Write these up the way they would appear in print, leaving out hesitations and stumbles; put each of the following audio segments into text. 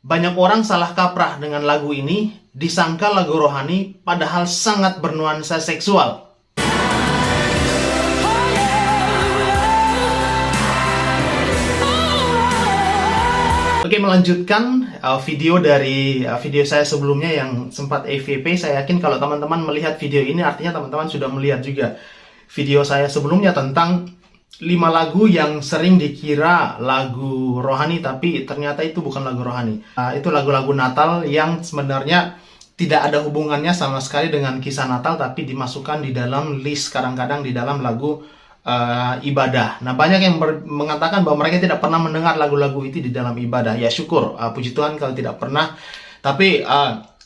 Banyak orang salah kaprah dengan lagu ini, disangka lagu rohani, padahal sangat bernuansa seksual. Oke, melanjutkan video saya sebelumnya yang sempat FVP. Saya yakin kalau teman-teman melihat video ini, artinya teman-teman sudah melihat juga video saya sebelumnya tentang 5 lagu yang sering dikira lagu rohani, tapi ternyata itu bukan lagu rohani. Itu lagu-lagu Natal yang sebenarnya tidak ada hubungannya sama sekali dengan kisah Natal, tapi dimasukkan di dalam list, kadang-kadang di dalam lagu ibadah. Nah, banyak yang mengatakan bahwa mereka tidak pernah mendengar lagu-lagu itu di dalam ibadah. Ya syukur, puji Tuhan kalau tidak pernah. Tapi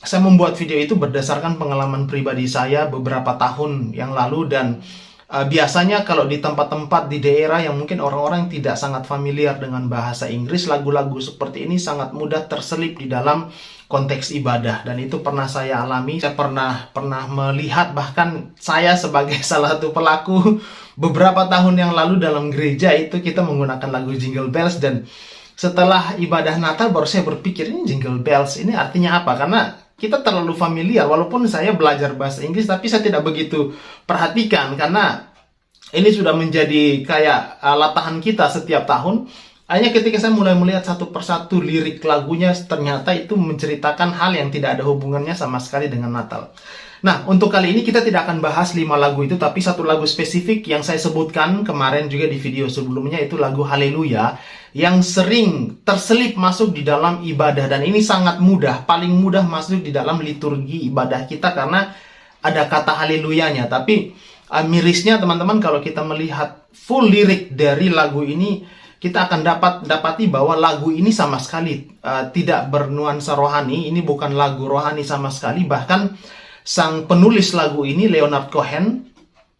saya membuat video itu berdasarkan pengalaman pribadi saya beberapa tahun yang lalu, dan biasanya kalau di tempat-tempat di daerah yang mungkin orang-orang tidak sangat familiar dengan bahasa Inggris, lagu-lagu seperti ini sangat mudah terselip di dalam konteks ibadah, dan itu pernah saya alami. Saya pernah melihat, bahkan saya sebagai salah satu pelaku beberapa tahun yang lalu dalam gereja itu kita menggunakan lagu Jingle Bells, dan setelah ibadah Natal baru saya berpikir, ini Jingle Bells ini artinya apa? Karena kita terlalu familiar, walaupun saya belajar bahasa Inggris, tapi saya tidak begitu perhatikan, karena ini sudah menjadi kayak latahan kita setiap tahun. Hanya ketika saya mulai melihat satu persatu lirik lagunya, ternyata itu menceritakan hal yang tidak ada hubungannya sama sekali dengan Natal. Nah, untuk kali ini kita tidak akan bahas 5 lagu itu, tapi satu lagu spesifik yang saya sebutkan kemarin juga di video sebelumnya, itu lagu Haleluya, yang sering terselip masuk di dalam ibadah. Dan ini sangat mudah, paling mudah masuk di dalam liturgi ibadah kita karena ada kata haleluyanya. Tapi mirisnya teman-teman, kalau kita melihat full lirik dari lagu ini, kita akan dapati bahwa lagu ini sama sekali tidak bernuansa rohani. Ini bukan lagu rohani sama sekali. Bahkan sang penulis lagu ini, Leonard Cohen,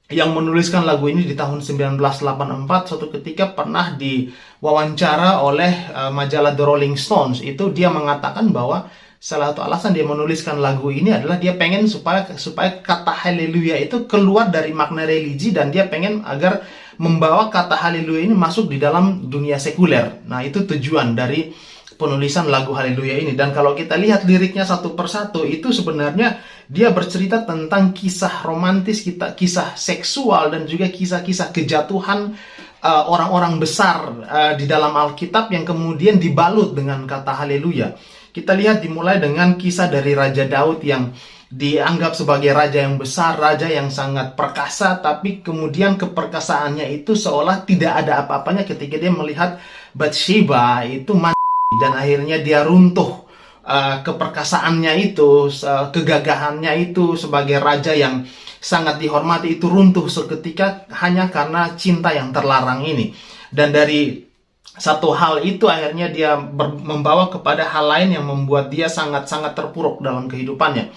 yang menuliskan lagu ini di tahun 1984, suatu ketika pernah diwawancara oleh majalah The Rolling Stones. Itu dia mengatakan bahwa salah satu alasan dia menuliskan lagu ini adalah dia pengen supaya kata haleluya itu keluar dari makna religi, dan dia pengen agar membawa kata haleluya ini masuk di dalam dunia sekuler. Nah, itu tujuan dari penulisan lagu Haleluya ini. Dan kalau kita lihat liriknya satu persatu, itu sebenarnya dia bercerita tentang kisah romantis, kisah seksual, dan juga kisah-kisah kejatuhan orang-orang besar di dalam Alkitab yang kemudian dibalut dengan kata Haleluya. Kita lihat dimulai dengan kisah dari Raja Daud yang dianggap sebagai raja yang besar, raja yang sangat perkasa, tapi kemudian keperkasaannya itu seolah tidak ada apa-apanya ketika dia melihat Bathsheba itu dan akhirnya dia runtuh. Keperkasaannya itu, kegagahannya itu sebagai raja yang sangat dihormati itu runtuh seketika hanya karena cinta yang terlarang ini. Dan dari satu hal itu akhirnya dia membawa kepada hal lain yang membuat dia sangat-sangat terpuruk dalam kehidupannya.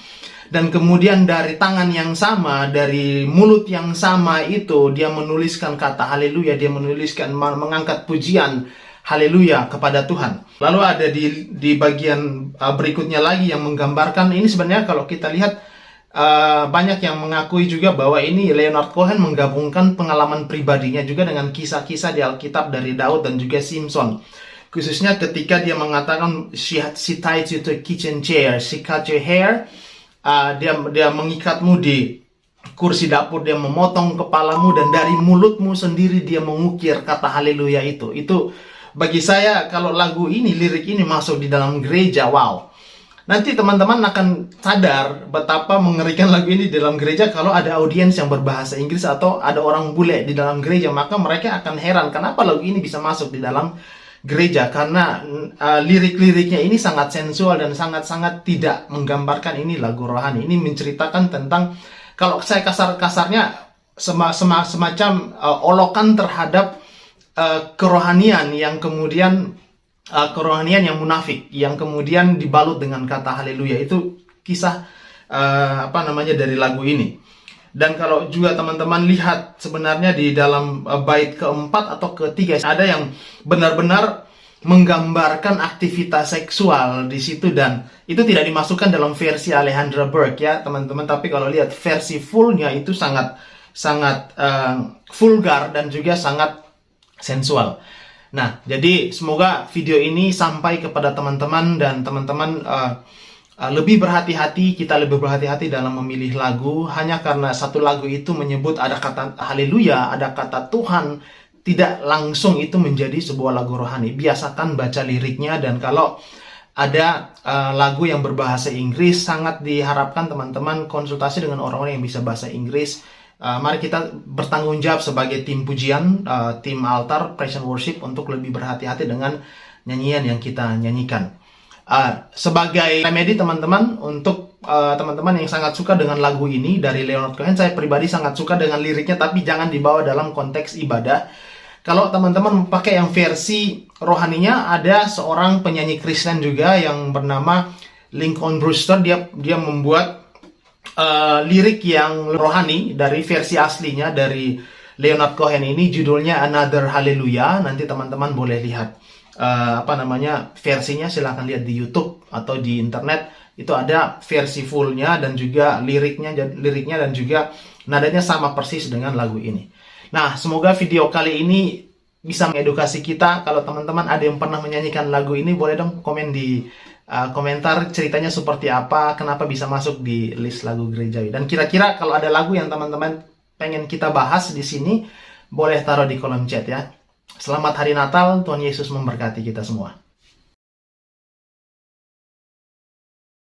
Dan kemudian dari tangan yang sama, dari mulut yang sama itu, dia menuliskan kata haleluya, dia menuliskan, mengangkat pujian haleluya kepada Tuhan. Lalu ada di bagian berikutnya lagi yang menggambarkan, ini sebenarnya kalau kita lihat banyak yang mengakui juga bahwa ini Leonard Cohen menggabungkan pengalaman pribadinya juga dengan kisah-kisah di Alkitab dari Daud dan juga Simpson. Khususnya ketika dia mengatakan, she tied you to a kitchen chair, she cut your hair, dia mengikatmu di kursi dapur, dia memotong kepalamu, dan dari mulutmu sendiri dia mengukir kata haleluya itu. Itu bagi saya, kalau lagu ini, lirik ini masuk di dalam gereja, wow. Nanti teman-teman akan sadar betapa mengerikan lagu ini di dalam gereja kalau ada audiens yang berbahasa Inggris atau ada orang bule di dalam gereja, maka mereka akan heran kenapa lagu ini bisa masuk di dalam gereja, karena lirik-liriknya ini sangat sensual dan sangat-sangat tidak menggambarkan ini lagu rohani. Ini menceritakan tentang, kalau saya kasar-kasarnya, semacam olokan terhadap kerohanian yang kemudian kerohanian yang munafik, yang kemudian dibalut dengan kata haleluya. Itu kisah dari lagu ini. Dan kalau juga teman-teman lihat sebenarnya di dalam bait keempat atau ketiga, ada yang benar-benar menggambarkan aktivitas seksual di situ, dan itu tidak dimasukkan dalam versi Alejandra Burke ya teman-teman. Tapi kalau lihat versi fullnya itu sangat vulgar dan juga sangat sensual. Nah, jadi semoga video ini sampai kepada teman-teman dan teman-teman lebih berhati-hati, kita lebih berhati-hati dalam memilih lagu. Hanya karena satu lagu itu menyebut ada kata haleluya, ada kata Tuhan, tidak langsung itu menjadi sebuah lagu rohani. Biasakan baca liriknya, dan kalau ada lagu yang berbahasa Inggris, sangat diharapkan teman-teman konsultasi dengan orang-orang yang bisa bahasa Inggris. Mari kita bertanggung jawab sebagai tim pujian, tim altar, praise and worship, untuk lebih berhati-hati dengan nyanyian yang kita nyanyikan. Sebagai remedi teman-teman, untuk teman-teman yang sangat suka dengan lagu ini dari Leonard Cohen, saya pribadi sangat suka dengan liriknya, tapi jangan dibawa dalam konteks ibadah. Kalau teman-teman pakai yang versi rohaninya, ada seorang penyanyi Kristen juga yang bernama Lincoln Brewster. Dia membuat lirik yang rohani dari versi aslinya dari Leonard Cohen ini, judulnya Another Hallelujah. Nanti teman-teman boleh lihat versinya, silahkan lihat di YouTube atau di internet. Itu ada versi fullnya dan juga liriknya dan juga nadanya sama persis dengan lagu ini. Nah, semoga video kali ini bisa mengedukasi kita. Kalau teman-teman ada yang pernah menyanyikan lagu ini, boleh dong komen di komentar ceritanya seperti apa, kenapa bisa masuk di list lagu gerejawi. Dan kira-kira kalau ada lagu yang teman-teman pengen kita bahas di sini, boleh taruh di kolom chat ya. Selamat Hari Natal, Tuhan Yesus memberkati kita semua.